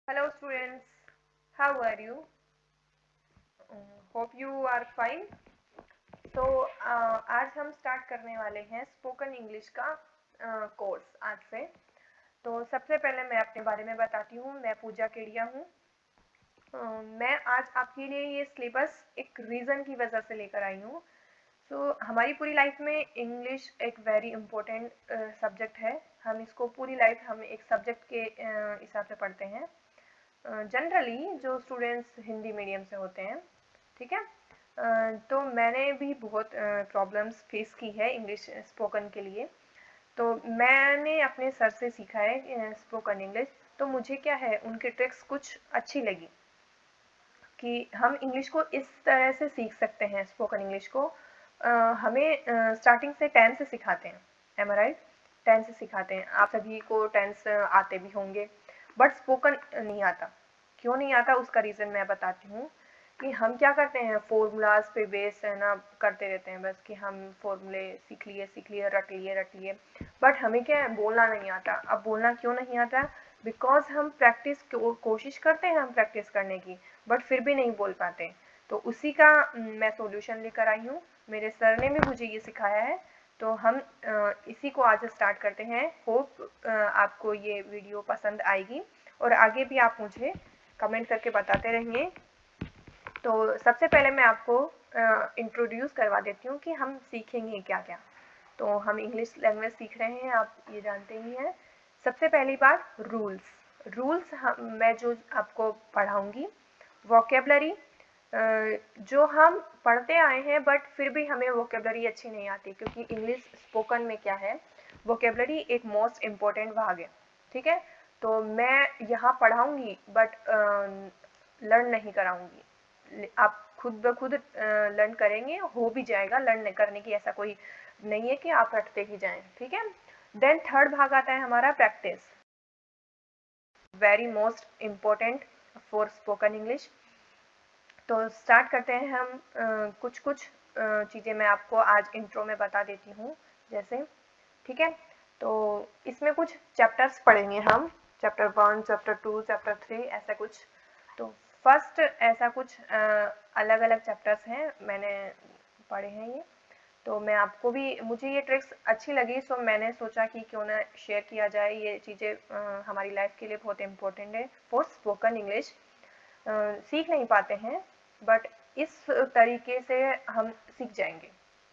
Hello students, how are you? Hope you are fine. So आज हम start करने वाले हैं स्पोकन इंग्लिश का कोर्स आज से। तो सबसे पहले मैं अपने बारे में बताती हूँ। मैं पूजा केडिया हूँ। मैं आज आपके लिए ये सिलेबस एक रीज़न की वजह से लेकर आई हूँ। हमारी पूरी लाइफ में इंग्लिश एक वेरी इम्पोर्टेंट सब्जेक्ट है। हम इसको पूरी लाइफ हम एक सब्जेक्ट के हिसाब से पढ़ते हैं। जनरली जो स्टूडेंट्स हिंदी मीडियम से होते हैं, ठीक है। तो मैंने भी बहुत प्रॉब्लम्स फेस की है इंग्लिश स्पोकन के लिए। तो मैंने अपने सर से सीखा है स्पोकन इंग्लिश। तो मुझे क्या है, उनकी ट्रिक्स कुछ अच्छी लगी कि हम इंग्लिश को इस तरह से सीख सकते हैं। स्पोकन इंग्लिश को हमें स्टार्टिंग से टेंस से सिखाते हैं, एम आई राइट? टेंस से सिखाते हैं। आप सभी को टेंस आते भी होंगे, बट स्पोकन नहीं आता। क्यों नहीं आता, उसका रीज़न मैं बताती हूँ। कि हम क्या करते हैं, फॉर्मूलाज पे बेस है ना करते रहते हैं बस, कि हम फॉर्मूले सीख लिए रट लिए, बट हमें क्या है, बोलना नहीं आता। अब बोलना क्यों नहीं आता? बिकॉज हम प्रैक्टिस कोशिश करते हैं हम प्रैक्टिस करने की, बट फिर भी नहीं बोल पाते। तो उसी का मैं सॉल्यूशन लेकर आई हूँ। मेरे सर ने भी मुझे ये सिखाया है। तो हम इसी को आज स्टार्ट करते हैं। होप आपको ये वीडियो पसंद आएगी और आगे भी आप मुझे कमेंट करके बताते रहिए। तो सबसे पहले मैं आपको इंट्रोड्यूस करवा देती हूँ कि हम सीखेंगे क्या क्या। तो हम इंग्लिश लैंग्वेज सीख रहे हैं, आप ये जानते ही हैं। सबसे पहली बात, रूल्स मैं जो आपको पढ़ाऊँगी। वोकेबलरी, जो हम पढ़ते आए हैं बट फिर भी हमें वोकेबलरी अच्छी नहीं आती, क्योंकि इंग्लिश स्पोकन में क्या है, वोकेबलरी एक मोस्ट इम्पॉर्टेंट भाग है, ठीक है। तो मैं यहाँ पढ़ाऊँगी बट लर्न नहीं कराऊँगी। आप खुद ब खुद लर्न करेंगे, हो भी जाएगा। लर्न करने की ऐसा कोई नहीं है कि आप रटते ही जाएं, ठीक है। देन थर्ड भाग आता है हमारा practice, very most important for spoken English. तो स्टार्ट करते हैं हम। कुछ चीज़ें मैं आपको आज इंट्रो में बता देती हूँ, जैसे, ठीक है। तो इसमें कुछ चैप्टर्स पढ़ेंगे हम, चैप्टर 1, चैप्टर 2, चैप्टर 3, ऐसा कुछ। तो फर्स्ट ऐसा कुछ अलग अलग चैप्टर्स हैं, मैंने पढ़े हैं ये। तो मैं आपको भी, मुझे ये ट्रिक्स अच्छी लगी, सो मैंने सोचा कि क्यों ना शेयर किया जाए। ये चीज़ें हमारी लाइफ के लिए बहुत इम्पोर्टेंट है फॉर स्पोकन इंग्लिश। सीख नहीं पाते हैं, बट इस तरीके से हम सीख जाएंगे।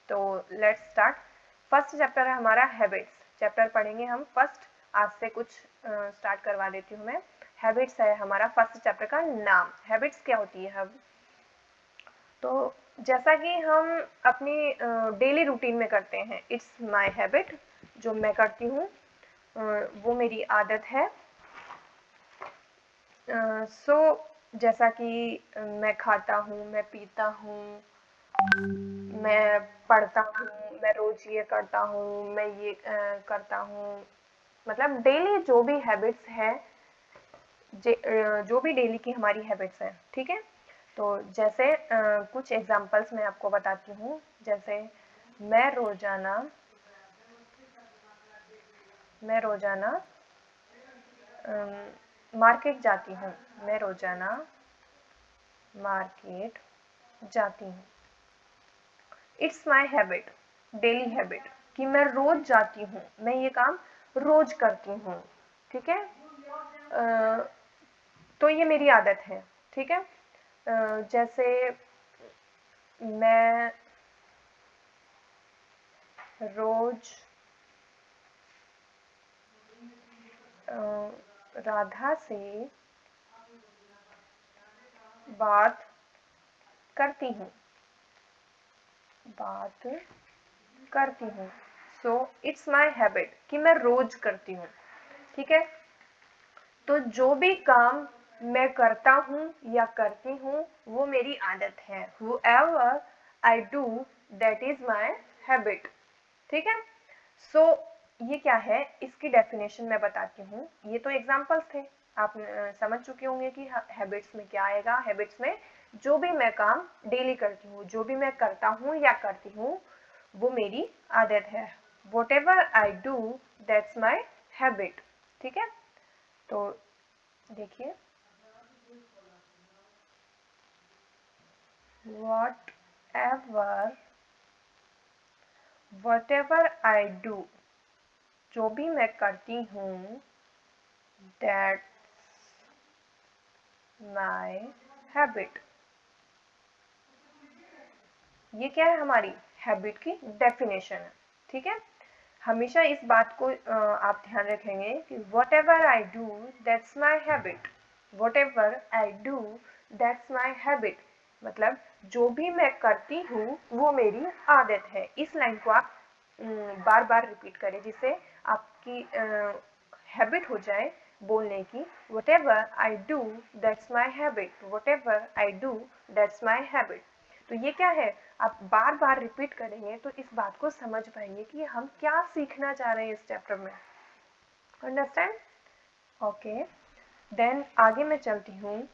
तो लेट्स स्टार्ट। फर्स्ट चैप्टर है हमारा हैबिट्स। चैप्टर पढ़ेंगे हम फर्स्ट। आज से कुछ स्टार्ट करवा देती हूँ मैं। हैबिट्स है हमारा फर्स्ट चैप्टर का नाम। हैबिट्स क्या होती है हम, तो जैसा कि हम अपनी डेली रूटीन में करते हैं, इट्स माय हैबिट, जो मैं करती हूँ, वो मेरी आदत है। सो जैसा कि मैं खाता हूँ, मैं पीता हूँ, मैं पढ़ता हूँ, मैं रोज ये करता हूँ, मैं ये करता हूँ। मतलब डेली जो भी हैबिट्स है, जो भी डेली की हमारी हैबिट्स हैं, ठीक है। तो जैसे कुछ एग्जांपल्स मैं आपको बताती हूँ। जैसे मैं रोजाना मैं रोजाना मार्केट जाती हूँ। मैं रोजाना मार्केट जाती हूँ। It's my habit, daily habit, कि मैं रोज जाती हूँ, मैं ये काम रोज करती हूँ, ठीक है। तो ये मेरी आदत है, ठीक है। जैसे मैं रोज राधा से बात करती हूँ, बात करती हूँ। सो इट्स माई हैबिट, कि मैं रोज करती हूँ, ठीक है। तो जो भी काम मैं करता हूँ या करती हूँ, वो मेरी आदत है। Whoever I do, that is my habit, ठीक है। सो ये क्या है, इसकी डेफिनेशन मैं बताती हूँ। ये तो एग्जाम्पल्स थे, आप समझ चुके होंगे कि हैबिट्स में क्या आएगा। हैबिट्स में जो भी मैं काम डेली करती हूँ, जो भी मैं करता हूँ या करती हूँ, वो मेरी आदत है। Whatever I do, that's my habit, ठीक है। तो देखिए, whatever I do, जो भी मैं करती हूँ, that's my habit। ये क्या है, हमारी हैबिट की डेफिनेशन है, ठीक है। हमेशा इस बात को आप ध्यान रखेंगे कि whatever I do, that's my habit। whatever I do, that's my habit, मतलब जो भी मैं करती हूँ वो मेरी आदत है। इस लाइन को आप बार बार रिपीट करें, जिससे आपकी हैबिट हो जाए बोलने की। whatever I do, that's my habit। whatever I do, that's my habit। तो ये क्या है, आप बार बार रिपीट करेंगे तो इस बात को समझ पाएंगे कि हम क्या सीखना चाह रहे हैं इस चैप्टर में। अंडरस्टैंड? ओके, देन आगे मैं चलती हूँ।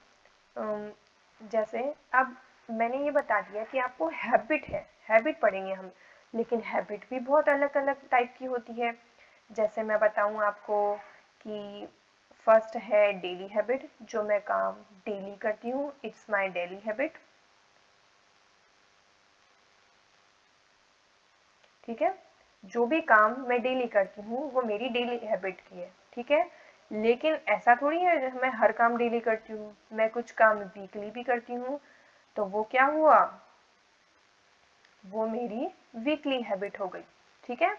जैसे अब मैंने ये बता दिया कि आपको हैबिट है, हैबिट पढ़ेंगे हम, लेकिन हैबिट भी बहुत अलग अलग टाइप की होती है। जैसे मैं बताऊँ आपको कि फर्स्ट है डेली हैबिट, जो मैं काम डेली करती हूँ, इट्स माय डेली हैबिट, ठीक है। जो भी काम मैं डेली करती हूँ वो मेरी डेली हैबिट की है, ठीक है। लेकिन ऐसा थोड़ी है मैं हर काम डेली करती हूँ, मैं कुछ काम वीकली भी करती हूँ, तो वो क्या हुआ, वो मेरी वीकली हैबिट हो गई, ठीक है।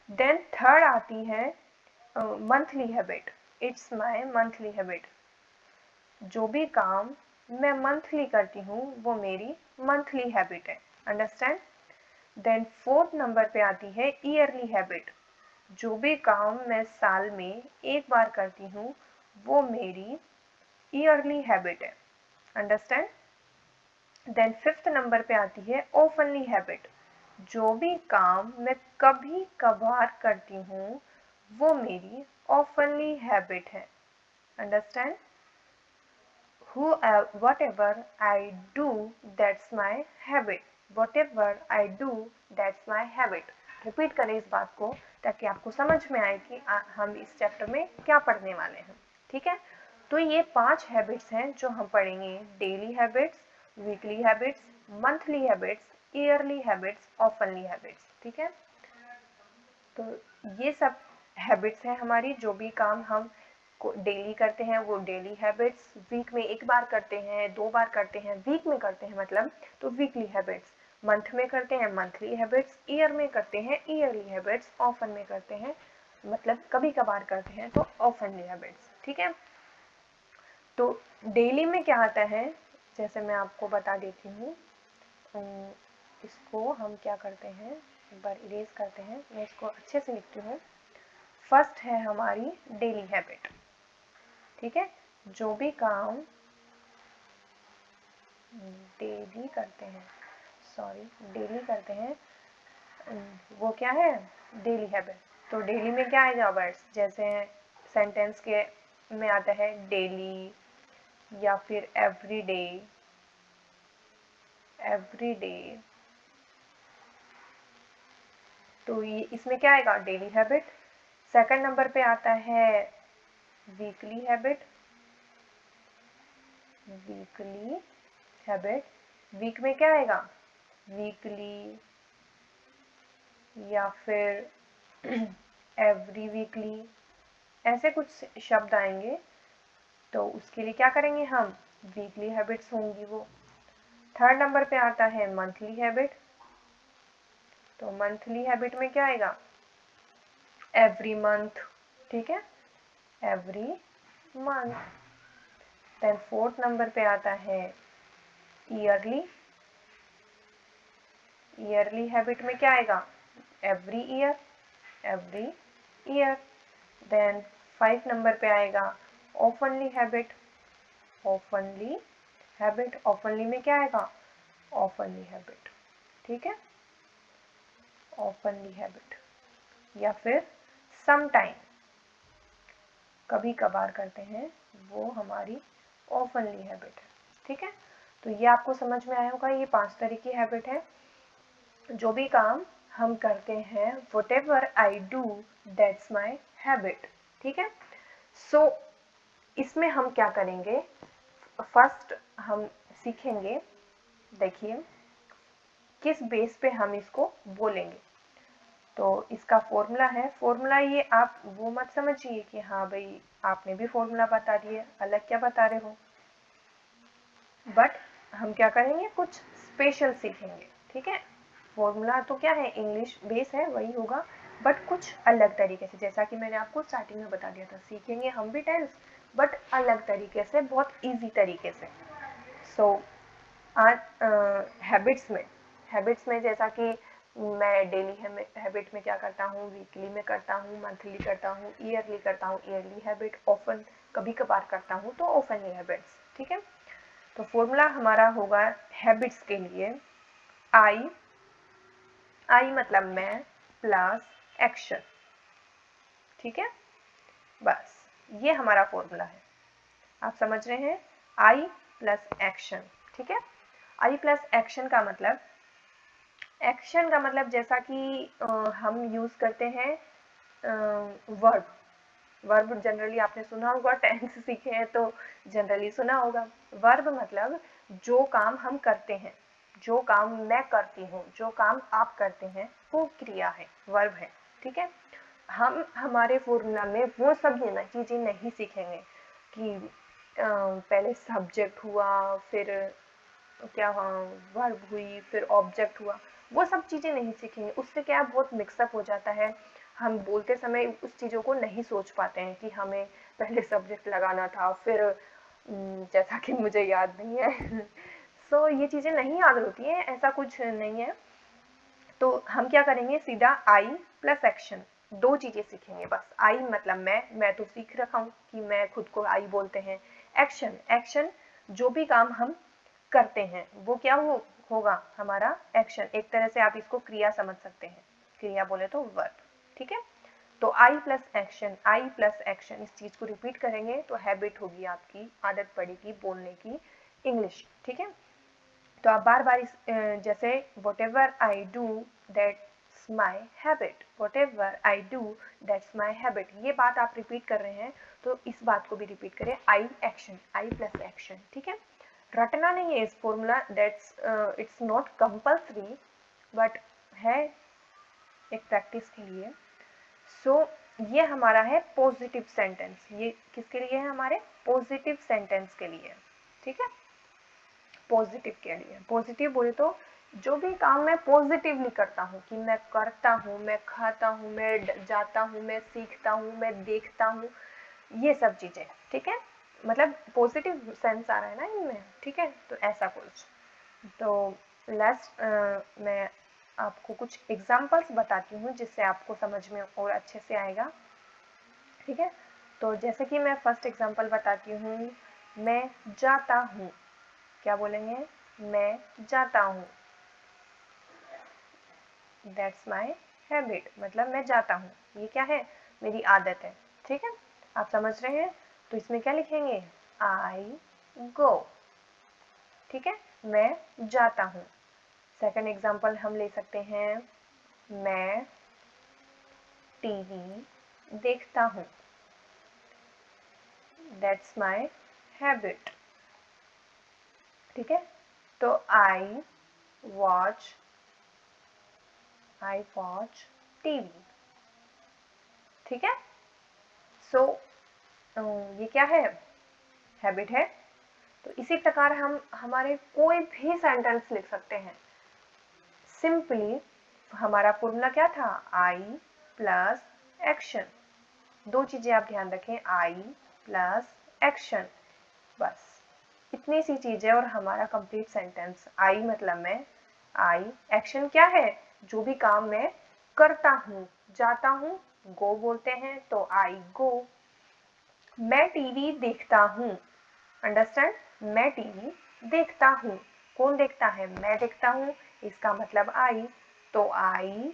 देन थर्ड आती है monthly habit, it's my monthly habit. जो भी काम मैं मंथली करती हूँ वो मेरी मंथली हैबिट है। अंडरस्टैंड? देन फोर्थ नंबर पे आती है ईयरली हैबिट। जो भी काम मैं साल में एक बार करती हूँ वो मेरी ईयरली हैबिट है। अंडरस्टैंड? देन फिफ्थ नंबर पे आती है ऑफनली हैबिट। जो भी काम मैं कभी कभार करती हूँ वो मेरी ऑफनली हैबिट है। Understand? whatever I do, that's my habit। whatever I do, that's my habit। Repeat करें इस बात को ताकि आपको समझ में आए कि हम इस चैप्टर में क्या पढ़ने वाले हैं, ठीक है। तो ये 5 हैबिट्स हैं जो हम पढ़ेंगे, daily habits, weekly habits, monthly habits, yearly habits, ऑफनली habits, ठीक है। तो ये सब हैबिट्स हैं हमारी, जो भी काम हम डेली करते हैं वो डेली हैबिट्स, वीक में एक बार करते हैं, 2 बार करते हैं, वीक में करते हैं मतलब तो वीकली हैबिट्स, मंथ में करते हैं मंथली हैबिट्स, ईयर में करते हैं ईयरली हैबिट्स, ऑफन में करते हैं मतलब कभी कभार करते हैं तो ऑफनली हैबिट्स, ठीक है। तो डेली में क्या आता है, जैसे मैं आपको बता देती हूँ, इसको हम क्या करते हैं, एक बार इरेज करते हैं, मैं इसको अच्छे से लिखती हूँ। फर्स्ट है हमारी डेली हैबिट, ठीक है। जो भी काम डेली करते हैं, डेली करते हैं, वो क्या है, डेली हैबिट। तो डेली में क्या आएगा वर्ड्स, जैसे सेंटेंस के में आता है डेली या फिर एवरी डे, तो ये इसमें क्या आएगा, डेली हैबिट। सेकंड नंबर पे आता है वीकली हैबिट, वीक में क्या आएगा, वीकली या फिर एवरी वीकली, ऐसे कुछ शब्द आएंगे, तो उसके लिए क्या करेंगे हम, वीकली हैबिट्स होंगी वो। थर्ड नंबर पे आता है मंथली हैबिट, तो मंथली हैबिट में क्या आएगा, एवरी मंथ, ठीक है, every month. Then fourth number पे आता है ईयरली हैबिट में क्या आएगा, एवरी ईयर। देन 5 नंबर पे आएगा ऑफनली हैबिट, ऑफनली में क्या आएगा, ऑफनली हैबिट, ठीक है, ऑफनली हैबिट। या फिर सम टाइम, कभी कभार करते हैं, वो हमारी ऑफनली हैबिट है, ठीक है। तो ये आपको समझ में आया होगा, ये 5 तरह की हैबिट है। जो भी काम हम करते हैं, whatever I do, that's my habit, ठीक है। सो इसमें हम क्या करेंगे, फर्स्ट हम सीखेंगे देखिए किस बेस पे हम इसको बोलेंगे। तो इसका फॉर्मूला है, फॉर्मूला ये आप वो मत समझिए कि हाँ भाई आपने भी फॉर्मूला बता दिए, अलग क्या बता रहे हो, बट हम क्या करेंगे, कुछ स्पेशल सीखेंगे, ठीक है। फॉर्मूला तो क्या है, इंग्लिश बेस है वही होगा, बट कुछ अलग तरीके से, जैसा कि मैंने आपको स्टार्टिंग में बता दिया था, सीखेंगे हम भी टेंस बट अलग तरीके से, बहुत इजी तरीके से। सो आज हैबिट्स में जैसा कि मैं डेली हैबिट में क्या करता हूँ, वीकली में करता हूँ, मंथली करता हूँ, ईयरली करता हूँ, ईयरली हैबिट, ऑफन कभी कभार करता हूँ तो ऑफनली हैबिट्स, ठीक है। तो फॉर्मूला हमारा होगा हैबिट्स के लिए आई मतलब मैं प्लस एक्शन, ठीक है। बस ये हमारा फॉर्मूला है, आप समझ रहे हैं, आई प्लस एक्शन, ठीक है। आई प्लस एक्शन का मतलब, एक्शन का मतलब जैसा कि हम यूज करते हैं वर्ब, वर्ब जनरली आपने सुना होगा, टेंस सीखे हैं तो जनरली सुना होगा। वर्ब मतलब जो काम हम करते हैं, जो काम मैं करती हूँ, जो काम आप करते हैं, वो क्रिया है, वर्ब है, ठीक है। हम हमारे फॉर्मूला में वो सब चीजें नहीं सीखेंगे कि पहले सब्जेक्ट हुआ, फिर क्या वर्ब हुई, फिर ऑब्जेक्ट हुआ, वो सब चीज़ें नहीं सीखेंगे। उससे क्या बहुत मिक्सअप हो जाता है, हम बोलते समय उस चीज़ों को नहीं सोच पाते हैं कि हमें पहले सब्जेक्ट लगाना था, फिर जैसा कि मुझे याद नहीं है सो ये चीज़ें नहीं याद होती हैं, ऐसा कुछ नहीं है। तो हम क्या करेंगे, सीधा आई प्लस एक्शन, दो चीज़ें सीखेंगे बस। आई मतलब मैं तो सीख रखा हूँ कि मैं खुद को आई बोलते हैं। एक्शन, एक्शन जो भी काम हम करते हैं वो क्या होगा हमारा एक्शन, एक तरह से आप इसको क्रिया समझ सकते हैं, क्रिया बोले तो वर्ब, ठीक है। तो आई प्लस एक्शन, आई प्लस एक्शन, इस चीज़ को रिपीट करेंगे तो हैबिट होगी आपकी, आदत पड़ेगी बोलने की इंग्लिश, ठीक है। तो आप बार बार जैसे what ever I do that's my habit, what ever I do that's my habit, ये बात आप रिपीट कर रहे हैं तो इस बात को भी रिपीट करें, आई एक्शन, आई प्लस एक्शन, ठीक है। रटना नहीं है इस formula, that's it's not compulsory, but है एक प्रैक्टिस के लिए। सो ये हमारा है पॉजिटिव सेंटेंस, ये किसके लिए है, हमारे पॉजिटिव सेंटेंस के लिए, ठीक है। पॉजिटिव के लिए, पॉजिटिव बोले तो जो भी काम मैं पॉजिटिवली करता हूँ, कि मैं करता हूँ, मैं खाता हूँ, मैं जाता हूँ, मैं सीखता हूँ, मैं देखता हूँ, ये सब चीज़ें, ठीक है। मतलब पॉजिटिव सेंस आ रहा है ना इनमें, ठीक है। तो ऐसा कुछ, तो लास्ट मैं आपको कुछ एग्जाम्पल्स बताती हूँ जिससे आपको समझ में और अच्छे से आएगा, ठीक है। तो जैसे कि मैं फर्स्ट एग्जाम्पल बताती हूँ, मैं जाता हूँ, क्या बोलेंगे, मैं जाता हूँ, दैट्स माई हैबिट, मतलब मैं जाता हूँ, ये क्या है, मेरी आदत है, ठीक है। आप समझ रहे हैं, तो इसमें क्या लिखेंगे, आई गो, ठीक है, मैं जाता हूँ। सेकंड एग्जाम्पल हम ले सकते हैं, मैं टीवी देखता हूँ, दैट्स माई हैबिट, ठीक है। तो आई वॉच टीवी, ठीक है। सो ये क्या है, हैबिट है। तो इसी प्रकार हम हमारे कोई भी सेंटेंस लिख सकते हैं सिंपली। हमारा फॉर्मूला क्या था, आई प्लस एक्शन, दो चीजें आप ध्यान रखें, आई प्लस एक्शन, बस इतनी सी चीजें और हमारा कंप्लीट सेंटेंस। आई मतलब मैं, आई एक्शन क्या है, जो भी काम मैं करता हूँ, जाता हूँ, गो बोलते हैं तो आई गो। मैं टीवी देखता हूँ, अंडरस्टैंड, मैं टीवी देखता हूँ, कौन देखता है, मैं देखता हूँ, इसका मतलब आई। तो आई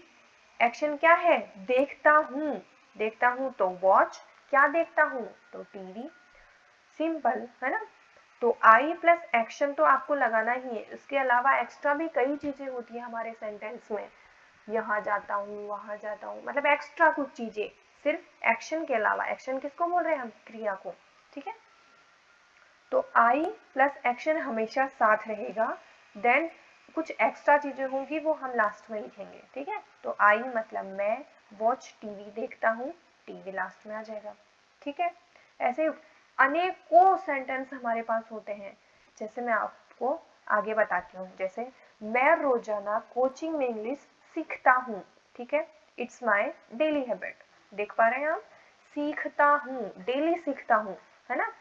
एक्शन क्या है, देखता हूँ, देखता हूँ तो वॉच, क्या देखता हूँ, तो टीवी, सिंपल है ना। तो आई प्लस एक्शन तो आपको लगाना ही है, इसके अलावा एक्स्ट्रा भी कई चीजें होती है हमारे सेंटेंस में, यहाँ जाता हूँ, वहां जाता हूँ, मतलब एक्स्ट्रा कुछ चीजें, सिर्फ एक्शन के अलावा। एक्शन किसको बोल रहे हैं हम, क्रिया को, ठीक है। तो आई प्लस एक्शन हमेशा साथ रहेगा, देन कुछ एक्स्ट्रा चीजें होंगी वो हम लास्ट में लिखेंगे, ठीक है। तो आई मतलब मैं, वॉच टीवी देखता हूँ, टीवी लास्ट में आ जाएगा, ठीक है। ऐसे अनेकों सेंटेंस हमारे पास होते हैं, जैसे मैं आपको आगे बताती हूँ। जैसे मैं रोजाना कोचिंग में इंग्लिश सीखता हूँ, ठीक है, इट्स माय डेली हैबिट। देख पा रहे हैं आप, सीखता हूँ, डेली सीखता हूँ, है ना।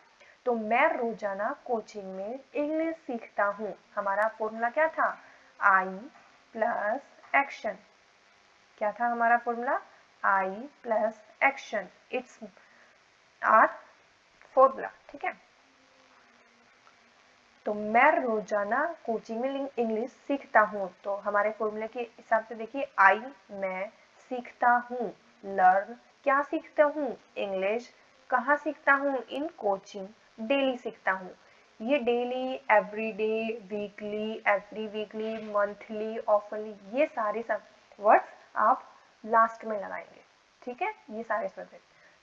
तो मैं रोजाना कोचिंग में इंग्लिश सीखता हूँ। हमारा फॉर्मूला क्या था, आई प्लस एक्शन। क्या था हमारा formula, I plus action, its R formula, ठीक है। तो मैं रोजाना कोचिंग में इंग्लिश सीखता हूँ, तो हमारे फॉर्मूले के हिसाब से देखिए, आई मैं सीखता हूँ, लर्न क्या सीखता हूँ, इंग्लिश, कहाँ सीखता हूँ, इन कोचिंग, डेली सीखता हूँ। ये daily, everyday, weekly, every weekly, monthly, ऑफनली, ये सारे सब वर्ड्स आप लास्ट में लगाएंगे, ठीक है, ये सारे शब्द।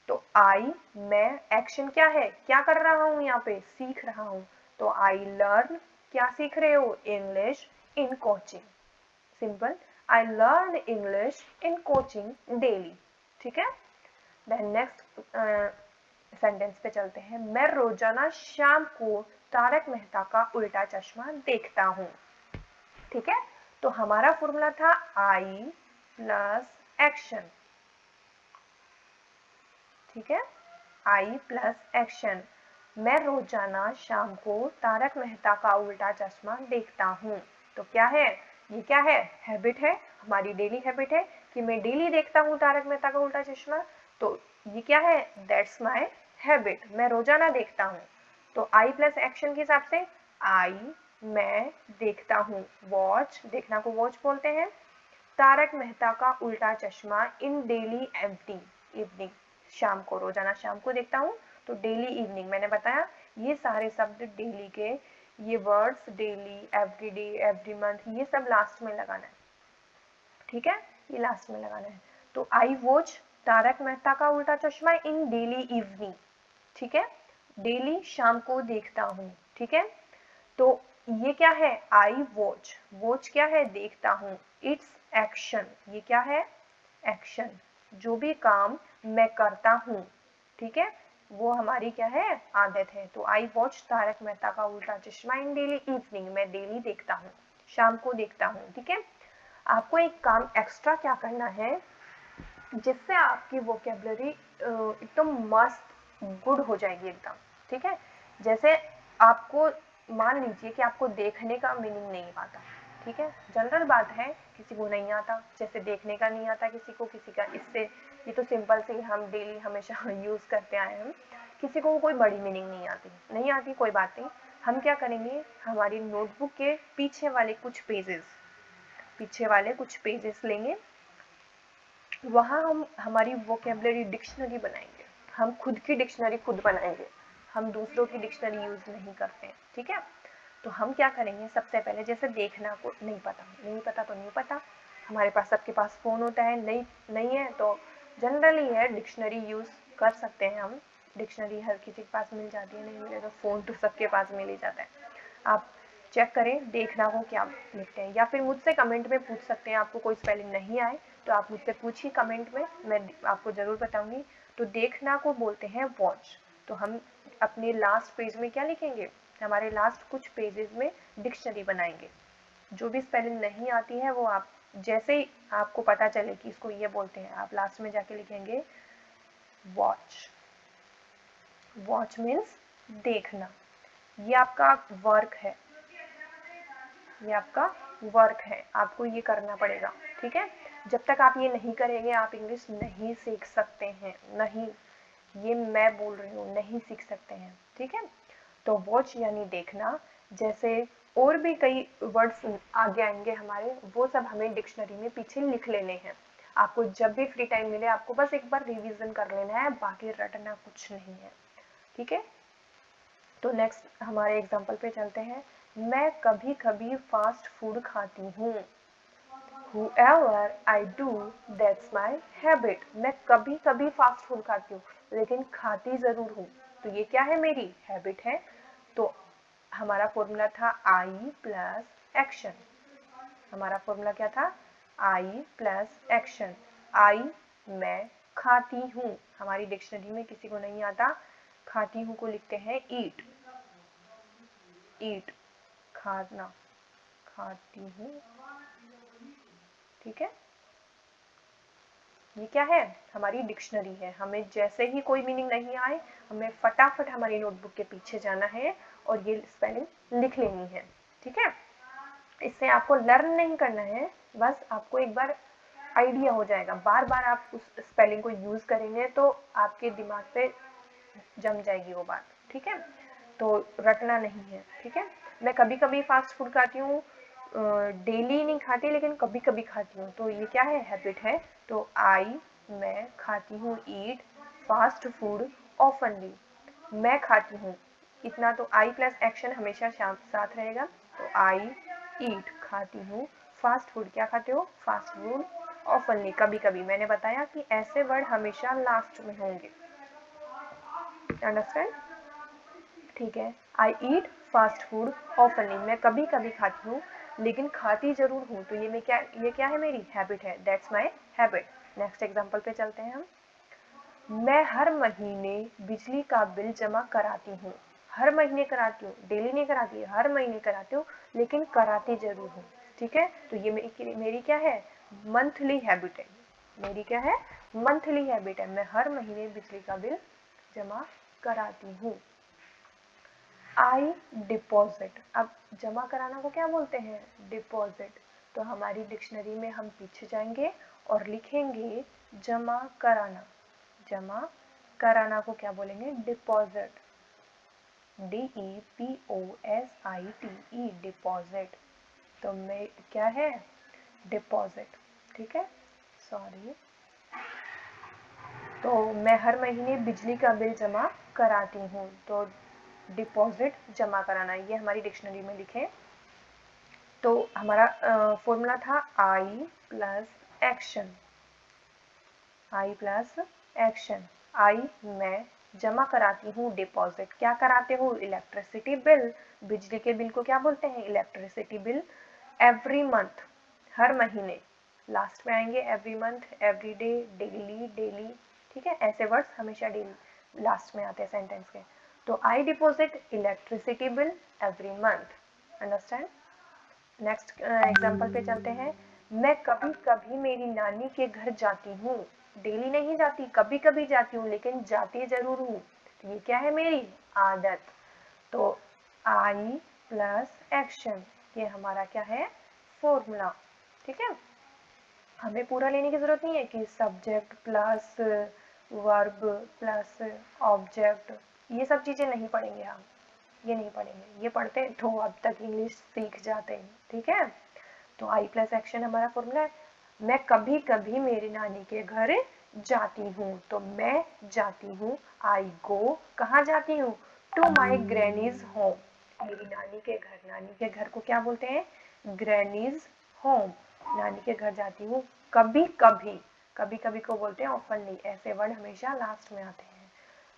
तो आई मैं, एक्शन क्या है, क्या कर रहा हूँ यहाँ पे, सीख रहा हूँ। तो आई लर्न, क्या सीख रहे हो, English in coaching, simple, I learn English in coaching daily, ठीक है। देन नेक्स्ट सेंटेंस पे चलते हैं, मैं रोजाना शाम को तारक मेहता का उल्टा चश्मा देखता हूँ, ठीक है। तो हमारा फॉर्मूला था आई प्लस एक्शन, ठीक है, आई प्लस एक्शन। मैं रोजाना शाम को तारक मेहता का उल्टा चश्मा देखता हूँ। तो क्या है, ये क्या है, हैबिट है, हमारी डेली हैबिट है कि मैं डेली देखता हूँ तारक मेहता का उल्टा चश्मा। तो ये क्या है, दैट्स माई हैबिट, मैं रोजाना देखता हूँ। तो आई प्लस एक्शन के हिसाब से, आई मैं देखता हूँ, वॉच, देखना को वॉच बोलते हैं, तारक मेहता का उल्टा चश्मा इन डेली एवरी इवनिंग, शाम को, रोजाना शाम को देखता हूँ। तो डेली इवनिंग मैंने बताया, ये सारे शब्द डेली के, ये words daily, everyday, every month, ये सब लास्ट में लगाना है, ठीक है, ये लास्ट में लगाना है। तो आई वॉच तारक मेहता का उल्टा चश्मा इन डेली इवनिंग, ठीक है, डेली शाम को देखता हूँ, ठीक है। तो ये क्या है, आई वॉच, वॉच क्या है, देखता हूँ, इट्स एक्शन, ये क्या है, एक्शन, जो भी काम मैं करता हूँ, ठीक है, वो हमारी क्या है, आदत है। तो आई वॉच तारक मेहता का उल्टा चश्मा इन डेली इवनिंग, मैं डेली देखता हूँ, शाम को देखता हूँ, ठीक है। आपको एक काम एक्स्ट्रा क्या करना है, जिससे आपकी वोकेबलरी एकदम मस्त गुड हो जाएगी एकदम, ठीक है। जैसे आपको मान लीजिए कि आपको देखने का मीनिंग नहीं आता, ठीक है, जनरल बात है, किसी को नहीं आता, जैसे देखने का नहीं आता किसी को, किसी का, इससे ये तो सिंपल से हम डेली हमेशा यूज करते आए हैं। किसी को कोई बड़ी मीनिंग नहीं आती, कोई बात नहीं। हम क्या करेंगे, हमारी नोटबुक के पीछे वाले कुछ पेजेस लेंगे, वहाँ हम हमारी वोकेबलरी डिक्शनरी बनाएंगे, हम खुद की डिक्शनरी खुद बनाएंगे, हम दूसरों की डिक्शनरी यूज नहीं करते हैं, ठीक है। तो हम क्या करेंगे, सबसे पहले जैसे देखना को नहीं पता तो नहीं पता, हमारे पास, सबके पास फ़ोन होता है, नहीं है तो जनरली है डिक्शनरी यूज़ कर सकते हैं हम, डिक्शनरी हर किसी के पास मिल जाती है, नहीं मिले तो फ़ोन तो सबके पास मिल ही जाता है। आप चेक करें, देखना को क्या लिखते हैं, या फिर मुझसे कमेंट में पूछ सकते हैं, आपको कोई स्पेलिंग नहीं आए तो आप मुझसे पूछिए कमेंट में, मैं आपको ज़रूर बताऊंगी। तो देखना को बोलते हैं वॉच। तो हम अपने लास्ट पेज में क्या लिखेंगे, हमारे लास्ट कुछ पेजेस में डिक्शनरी बनाएंगे, जो भी स्पेलिंग नहीं आती है वो आप जैसे ही आपको पता चले कि इसको ये बोलते हैं, आप लास्ट में जाके लिखेंगे वॉच। वॉच मीन्स देखना, ये आपका वर्क है, ये आपका वर्क है, आपको ये करना पड़ेगा, ठीक है। जब तक आप ये नहीं करेंगे आप इंग्लिश नहीं सीख सकते हैं, नहीं, ये मैं बोल रही हूँ, नहीं सीख सकते हैं, ठीक है। तो वॉच यानी देखना, जैसे और भी कई वर्ड्स आगे आएंगे हमारे, वो सब हमें डिक्शनरी में पीछे लिख लेने हैं। आपको जब भी फ्री टाइम मिले आपको बस एक बार रिवीजन कर लेना है, बाकी रटना कुछ नहीं है, ठीक है। तो नेक्स्ट हमारे एग्जाम्पल पे चलते हैं, मैं कभी कभी फास्ट फूड खाती हूँ, whoever I do that's my habit, मैं कभी कभी फास्ट फूड खाती हूँ लेकिन खाती जरूर हूँ, तो ये क्या है, मेरी हैबिट है। तो हमारा फॉर्मूला था आई प्लस एक्शन। हमारा फॉर्मूला क्या था? आई प्लस एक्शन। आई मैं खाती हूँ, हमारी डिक्शनरी में किसी को नहीं आता, खाती हूँ को लिखते हैं ईट। ईट खाना, खाती हूँ, ठीक है। ये क्या है? हमारी डिक्शनरी है। हमें जैसे ही कोई मीनिंग नहीं आए, हमें फटाफट हमारी नोटबुक के पीछे जाना है और ये स्पेलिंग लिख लेनी है, ठीक है। इससे आपको लर्न नहीं करना है, बस आपको एक बार आइडिया हो जाएगा। बार बार आप उस स्पेलिंग को यूज करेंगे तो आपके दिमाग पे जम जाएगी वो बात, ठीक है। तो रटना नहीं है, ठीक है। मैं कभी कभी फास्ट फूड खाती हूँ, डेली नहीं खाती लेकिन कभी कभी खाती हूँ, तो ये क्या है? हैबिट है। तो आई मैं खाती हूँ, ईट फास्ट फूड ऑफनली। मैं खाती हूँ, इतना तो आई प्लस एक्शन हमेशा साथ रहेगा। तो आई ईट खाती हूँ, फास्ट फूड क्या खाते हो? फास्ट फूड ऑफनली, कभी कभी। मैंने बताया कि ऐसे वर्ड हमेशा लास्ट में होंगे, अंडरस्टैंड? ठीक है। आई ईट फास्ट फूड ऑफनली, मैं कभी कभी खाती हूँ लेकिन खाती जरूर हूँ। तो ये क्या है? मेरी हैबिट है, that's my habit. Next example पे चलते हैं हम। मैं हर महीने बिजली का बिल जमा कराती हूँ। हर महीने कराती हूँ, डेली नहीं कराती, हर महीने कराती हूँ लेकिन कराती जरूर हूँ, ठीक है। तो ये मेरी क्या है? मंथली हैबिट है। मेरी क्या है? मंथली हैबिट है। मैं हर महीने बिजली का बिल जमा कराती हूँ। आई डिपॉजिट, अब जमा कराना को क्या बोलते हैं? डिपॉजिट। तो हमारी डिक्शनरी में हम पीछे जाएंगे और लिखेंगे जमा कराना। जमा कराना को क्या बोलेंगे? डिपॉजिट। DEPOSIT, deposit. तो मैं क्या है? डिपॉजिट, ठीक है। सॉरी। तो मैं हर महीने बिजली का बिल जमा कराती हूँ। तो डिपॉजिट जमा कराना, ये हमारी डिक्शनरी में लिखें। तो हमारा फॉर्मूला था आई प्लस एक्शन। आई प्लस एक्शन। आई मैं जमा कराती हूँ, डिपॉजिट क्या कराते हो? Electricity bill. बिजली के बिल को क्या बोलते हैं? Electricity bill. एवरी मंथ, हर महीने। लास्ट में आएंगे every month, every day, daily, daily, ठीक है। ऐसे वर्ड्स हमेशा डेली लास्ट में आते हैं सेंटेंस के। तो I deposit electricity bill every month, understand? Next example पे चलते हैं। मैं कभी कभी मेरी नानी के घर जाती हूँ। डेली नहीं जाती, कभी कभी जाती हूँ लेकिन जाती जरूर हूँ। तो ये क्या है? मेरी आदत। तो आई प्लस एक्शन, ये हमारा क्या है? फॉर्मूला, ठीक है। हमें पूरा लेने की जरूरत नहीं है कि subject plus verb plus object, ये सब चीजें नहीं पढ़ेंगे हम, ये नहीं पढ़ेंगे। ये पढ़ते तो अब तक इंग्लिश सीख जाते हैं, ठीक है। तो आई प्लस एक्शन हमारा फॉर्मूला है। मैं कभी कभी मेरी नानी के घर जाती हूँ। तो मैं जाती हूँ, आई गो, कहाँ जाती हूँ? टू माई ग्रैनीज होम, मेरी नानी के घर। नानी के घर को क्या बोलते हैं? Grannies home. नानी के घर जाती हूँ कभी कभी, कभी कभी को बोलते हैं ऑफन नहीं, ऐसे वर्ड हमेशा लास्ट में आते हैं।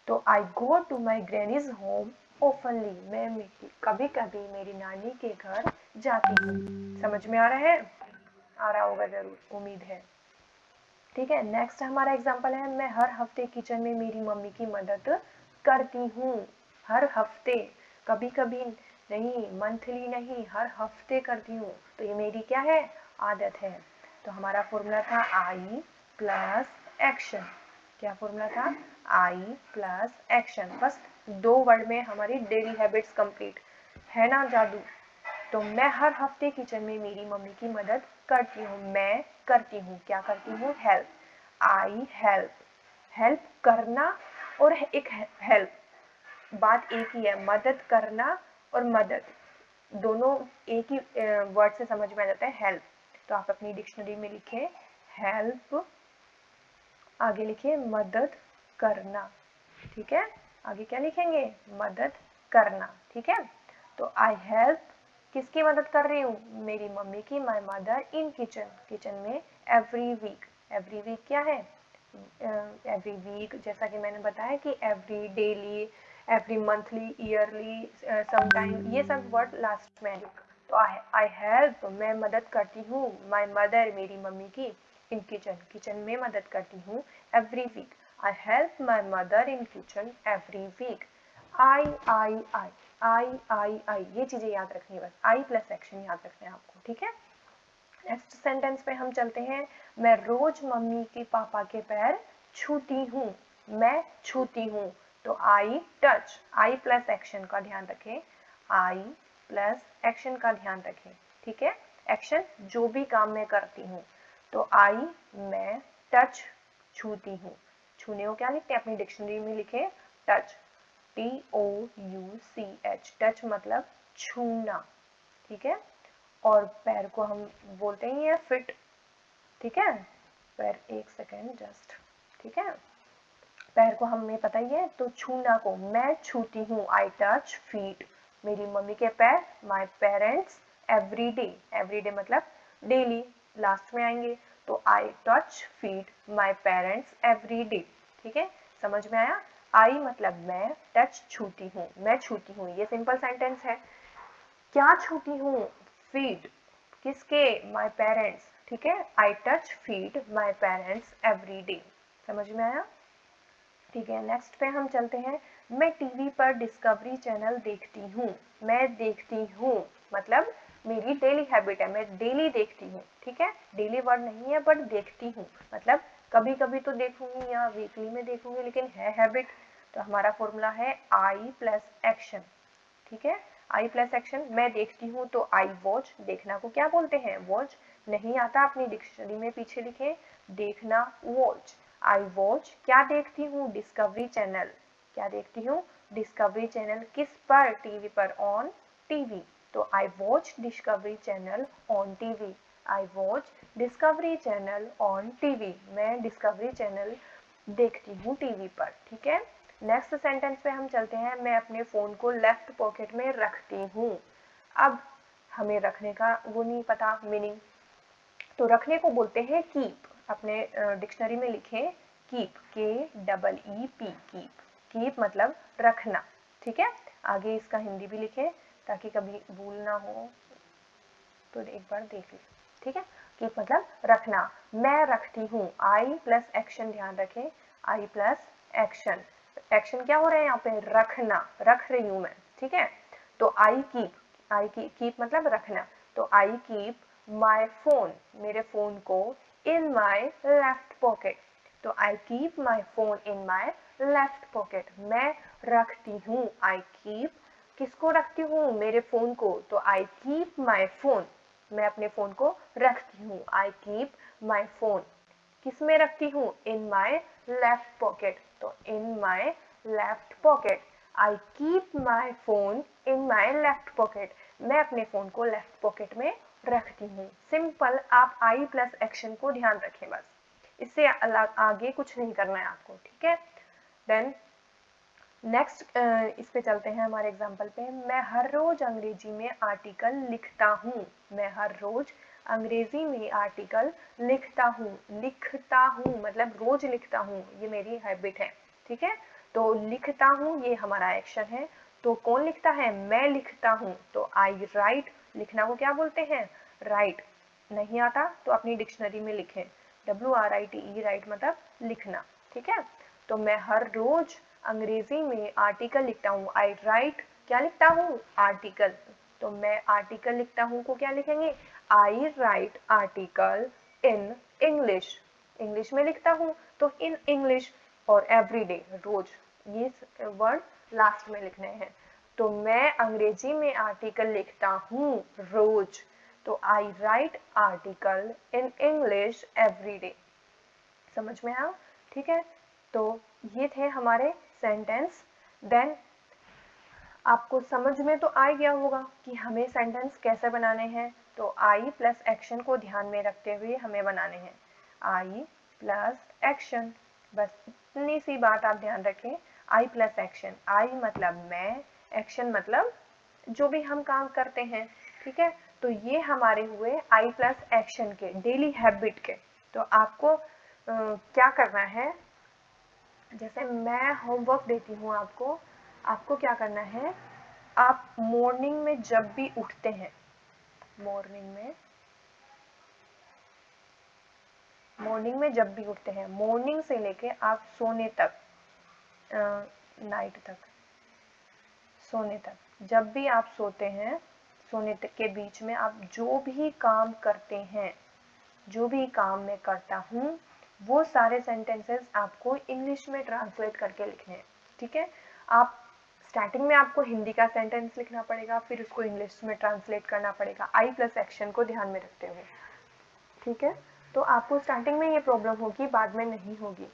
तो I go to my granny's home oftenly, मैं कभी कभी मेरी नानी के घर जाती हूँ। समझ में आ रहा है? आ रहा होगा जरूर, उम्मीद है, ठीक है। नेक्स्ट हमारा एग्जांपल है, मैं हर हफ्ते किचन में मेरी मम्मी की मदद करती हूँ। हर हफ्ते, कभी कभी नहीं, मंथली नहीं, हर हफ्ते करती हूँ। तो ये मेरी क्या है? आदत है। तो हमारा फॉर्मूला था आई प्लस एक्शन। क्या फॉर्मूला था? आई प्लस एक्शन। बस 2 वर्ड में हमारी डेली हैबिट्स कंप्लीट है ना जादू। तो मैं हर हफ्ते किचन में मेरी मम्मी की मदद करती हूँ। मैं करती हूँ, क्या करती हूँ? हेल्प। आई हेल्प, हेल्प करना और एक हेल्प, बात एक ही है। मदद करना और मदद दोनों एक ही वर्ड से समझ में आ जाता है, हेल्प। तो आप अपनी डिक्शनरी में लिखें हेल्प, आगे लिखिए मदद करना, ठीक है। आगे क्या लिखेंगे? मदद करना, ठीक है। तो आई हेल्प, किसकी मदद कर रही हूँ? मेरी मम्मी की, माई मदर इन किचन, किचन में एवरी वीक। एवरी वीक क्या है? एवरी वीक, जैसा कि मैंने बताया कि every, daily, every monthly, yearly, sometime, ये सब वर्ड लास्ट में आएंगे। तो आई हेल्प, मैं मदद करती हूँ, माई मदर, मेरी मम्मी की, इन किचन, किचन में मदद करती हूँ, every week, I help my mother in kitchen every week. I, ये चीजें याद रखनी है, बस आई प्लस एक्शन याद रखना है आपको, ठीक है। नेक्स्ट सेंटेंस पे हम चलते हैं। मैं रोज मम्मी के पापा के पैर छूती हूँ, मैं छूती हूँ। तो I touch, I plus action का ध्यान रखें, आई प्लस एक्शन का ध्यान रखें, ठीक है। एक्शन जो भी काम मैं करती हूँ, तो आई मैं टच छूती हूँ। छूने को क्या लिखते हैं, अपनी डिक्शनरी में लिखे टच, TOUCH, टच मतलब छूना, ठीक है। और पैर को हम बोलते हैं फिट, ठीक है। पैर, एक सेकेंड जस्ट, ठीक है। पैर को हमें पता ही है, तो छूना को मैं छूती हूँ, आई टच फीट, मेरी मम्मी के पैर, my parents every day, every day मतलब डेली, लास्ट में आएंगे, तो I touch feet my parents every day, ठीक है। समझ में आया। आई मतलब मैं, टच छूती हूँ, मैं छूती हूँ, ये सिंपल सेंटेंस है। क्या छूती हूँ, फीट, किसके, माई पेरेंट्स, ठीक है। I touch feet my parents every day, समझ में आया, ठीक है। नेक्स्ट पे हम चलते हैं। मैं टीवी पर डिस्कवरी चैनल देखती हूँ, मैं देखती हूँ मतलब मेरी डेली हैबिट है, मैं डेली देखती हूँ, ठीक है। डेली वर्ड नहीं है, बट देखती हूँ मतलब कभी कभी तो देखूंगी या वीकली में देखूंगी, लेकिन है हैबिट। तो हमारा फॉर्मूला है आई प्लस एक्शन, ठीक है। आई प्लस एक्शन, मैं देखती हूँ, तो आई वॉच, देखना को क्या बोलते हैं, वॉच। नहीं आता अपनी डिक्शनरी में पीछे लिखे, देखना वॉच। आई वॉच, क्या देखती हूँ, डिस्कवरी चैनल, क्या देखती हूँ, डिस्कवरी चैनल, किस पर, टीवी पर, ऑन टीवी। तो I watch discovery channel on TV, I watch discovery channel on TV, मैं डिस्कवरी चैनल देखती हूँ टीवी पर, ठीक है। नेक्स्ट सेंटेंस पे हम चलते हैं। मैं अपने फ़ोन को लेफ्ट पॉकेट में रखती हूँ। अब हमें रखने का वो नहीं पता मीनिंग, तो रखने को बोलते हैं कीप, अपने डिक्शनरी में लिखें कीप, KEEP, कीप, कीप मतलब रखना, ठीक है। आगे इसका हिंदी भी लिखें ताकि कभी भूल ना हो, तो एक बार देख लीजिए, ठीक है। कीप मतलब रखना, मैं रखती हूँ, आई प्लस एक्शन ध्यान रखें, आई प्लस एक्शन, एक्शन क्या हो रहा है यहाँ पे, रखना, रख रही हूँ मैं, ठीक है। तो आई कीप, आई कीप मतलब रखना, तो आई कीप माई फोन, मेरे फोन को, इन माई लेफ्ट पॉकेट, तो आई keep my phone in my left pocket, मैं रखती हूँ, आई कीप, किसको रखती हूँ, मेरे फोन को, तो आई कीप माई फोन, मैं अपने फोन को रखती हूँ, आई कीप माई फोन, किस में रखती हूँ, इन माई लेफ्ट पॉकेट, तो in my left pocket, I keep my phone in my left pocket, मैं अपने फोन को लेफ्ट पॉकेट में रखती हूँ। सिंपल, आप आई प्लस एक्शन को ध्यान रखें बस, इससे आगे कुछ नहीं करना है आपको, ठीक है। देन नेक्स्ट इस पे चलते हैं हमारे एग्जाम्पल पे। मैं हर रोज अंग्रेजी में आर्टिकल लिखता हूँ, मैं हर रोज अंग्रेजी में आर्टिकल लिखता हूँ, लिखता हूँ मतलब रोज लिखता हूँ, ये मेरी हैबिट है, ठीक है। तो लिखता हूँ ये हमारा एक्शन है, तो कौन लिखता है, मैं लिखता हूँ, तो आई राइट, लिखना को क्या बोलते हैं, राइट। नहीं आता तो अपनी डिक्शनरी में लिखें, WRITE, राइट मतलब लिखना, ठीक है। तो मैं हर रोज अंग्रेजी में आर्टिकल लिखता हूँ, आई राइट, क्या लिखता हूँ, आर्टिकल, तो मैं आर्टिकल लिखता हूँ को क्या लिखेंगे, I write article in English, English में लिखता हूँ, तो इन इंग्लिश, और एवरीडे रोज, ये वर्ड लास्ट में लिखने हैं। तो मैं अंग्रेजी में आर्टिकल लिखता हूँ रोज, तो I write article in English everyday, समझ में आया, ठीक है। तो ये थे हमारे सेंटेंस। देन आपको समझ में तो आ गया होगा कि हमें सेंटेंस कैसे बनाने हैं, तो आई प्लस एक्शन को ध्यान में रखते हुए हमें बनाने हैं, आई प्लस एक्शन, बस इतनी सी बात आप ध्यान रखें, आई प्लस एक्शन, आई मतलब मैं, एक्शन मतलब जो भी हम काम करते हैं, ठीक है। तो ये हमारे हुए आई प्लस एक्शन के, डेली हैबिट के। तो आपको क्या करना है, जैसे मैं होमवर्क देती हूँ आपको, आपको क्या करना है, आप मॉर्निंग में जब भी उठते हैं, मॉर्निंग में जब भी उठते हैं, मॉर्निंग से लेके आप सोने तक, नाइट तक, सोने तक, जब भी आप सोते हैं, सोने तक के बीच में आप जो भी काम करते हैं, जो भी काम मैं करता हूँ, वो सारे सेंटेंसेस आपको इंग्लिश में ट्रांसलेट करके लिखने हैं। ठीक है, आप स्टार्टिंग में आपको हिंदी का सेंटेंस लिखना पड़ेगा, फिर उसको इंग्लिश में ट्रांसलेट करना पड़ेगा, आई प्लस एक्शन को ध्यान में रखते हुए। ठीक है, तो आपको स्टार्टिंग में ये प्रॉब्लम होगी, बाद में नहीं होगी।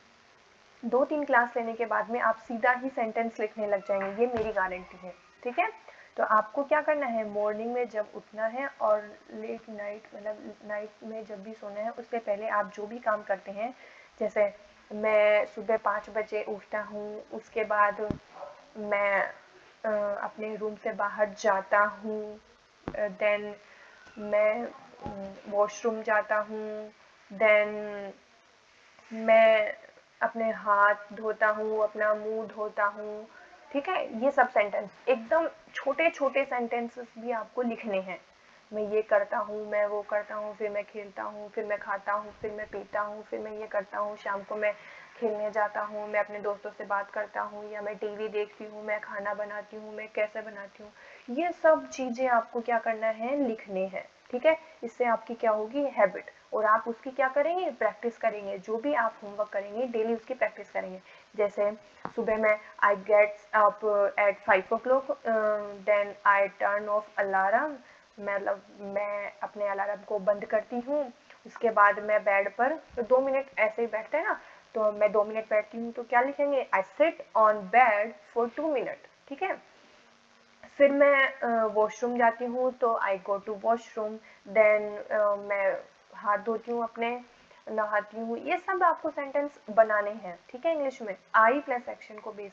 2-3 क्लास लेने के बाद में आप सीधा ही सेंटेंस लिखने लग जाएंगे, ये मेरी गारंटी है। ठीक है, तो आपको क्या करना है, मॉर्निंग में जब उठना है और लेट नाइट, मतलब नाइट में जब भी सोना है, उससे पहले आप जो भी काम करते हैं, जैसे मैं सुबह 5 बजे उठता हूँ, उसके बाद मैं अपने रूम से बाहर जाता हूँ, देन मैं वॉशरूम जाता हूँ, देन मैं अपने हाथ धोता हूँ, अपना मुंह धोता हूँ। ठीक है, ये सब सेंटेंस एकदम छोटे छोटे सेंटेंसेस भी आपको लिखने हैं। मैं ये करता हूँ, मैं वो करता हूँ, फिर मैं खेलता हूँ, फिर मैं खाता हूँ, फिर मैं पीता हूँ, फिर मैं ये करता हूँ, शाम को मैं खेलने जाता हूँ, मैं अपने दोस्तों से बात करता हूँ, या मैं टीवी देखती हूँ, मैं खाना बनाती हूँ, मैं कैसे बनाती हूँ। ये सब चीज़ें आपको क्या करना है, लिखने हैं। ठीक है, इससे आपकी क्या होगी, हैबिट, और आप उसकी क्या करेंगे, प्रैक्टिस करेंगे। जो भी आप होमवर्क करेंगे डेली उसकी प्रैक्टिस करेंगे। जैसे सुबह में I gets up at 5 o'clock, then I turn off alarm, मतलब मैं अपने अलार्म को बंद करती हूँ, उसके बाद मैं बेड पर 2 मिनट ऐसे ही बैठते हैं ना, तो मैं 2 मिनट बैठती हूँ, तो क्या लिखेंगे, I sit on bed for 2 minute. ठीक है, फिर मैं वॉशरूम जाती हूँ, तो I go to washroom, then मैं हाथ धोती हूँ अपने, नहाती हूँ। ये सब आपको सेंटेंस बनाने हैं। ठीक है, इंग्लिश में आई प्लस एक्शन को बेस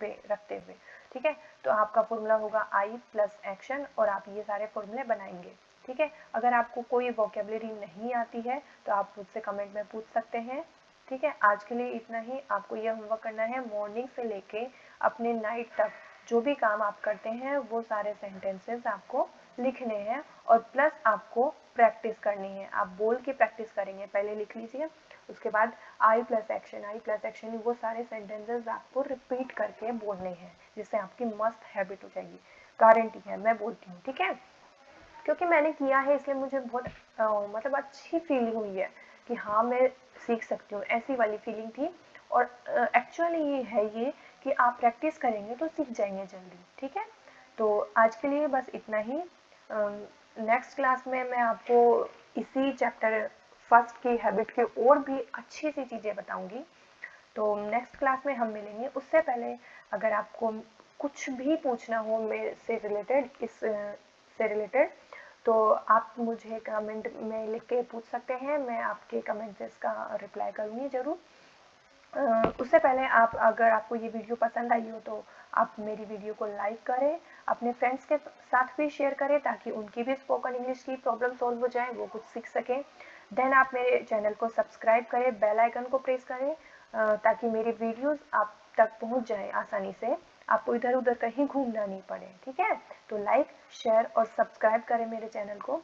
पे रखते हुए। ठीक है, तो आपका फॉर्मूला होगा आई प्लस एक्शन, और आप ये सारे फॉर्मूले बनाएंगे। ठीक है, अगर आपको कोई वोकेबलरी नहीं आती है तो आप मुझसे कमेंट में पूछ सकते हैं। ठीक है, आज के लिए इतना ही। आपको ये होमवर्क करना है, मॉर्निंग से लेके अपने नाइट तक जो भी काम आप करते हैं वो सारे सेंटेंसेस आपको लिखने हैं, और प्लस आपको प्रैक्टिस करनी है। आप बोल के प्रैक्टिस करेंगे, पहले लिख लीजिए, उसके बाद आई प्लस एक्शन, वो सारे सेंटेंसेस आपको रिपीट करके बोलने हैं, जिससे आपकी मस्त हैबिट हो जाएगी। गारंटी है, मैं बोलती हूँ। ठीक है, क्योंकि मैंने किया है इसलिए मुझे बहुत मतलब अच्छी फीलिंग हुई है कि हाँ मैं सीख सकती हूँ, ऐसी वाली फीलिंग थी। और एक्चुअली ये है ये कि आप प्रैक्टिस करेंगे तो सीख जाएंगे जल्दी। ठीक है, तो आज के लिए बस इतना ही। नेक्स्ट क्लास में मैं आपको इसी चैप्टर फर्स्ट की हैबिट के और भी अच्छी सी चीज़ें बताऊंगी। तो नेक्स्ट क्लास में हम मिलेंगे। उससे पहले अगर आपको कुछ भी पूछना हो मेरे से रिलेटेड, इस से रिलेटेड, तो आप मुझे कमेंट में लिख के पूछ सकते हैं। मैं आपके कमेंट्स का रिप्लाई करूँगी ज़रूर। उससे पहले आप, अगर आपको ये वीडियो पसंद आई हो तो आप मेरी वीडियो को लाइक करें, अपने फ्रेंड्स के साथ भी शेयर करें, ताकि उनकी भी स्पोकन इंग्लिश की प्रॉब्लम सॉल्व हो जाए, वो कुछ सीख सकें। देन आप मेरे चैनल को सब्सक्राइब करें, बेल आइकन को प्रेस करें, ताकि मेरी वीडियोस आप तक पहुंच जाए आसानी से, आपको इधर उधर कहीं घूमना नहीं पड़े। ठीक है, तो लाइक, शेयर और सब्सक्राइब करें मेरे चैनल को।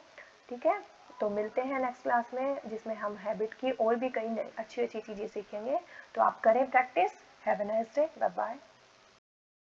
ठीक है, तो मिलते हैं नेक्स्ट क्लास में, जिसमें हम हैबिट की और भी कई अच्छी अच्छी चीज़ें सीखेंगे। तो आप करें practice. Have a nice day, bye bye.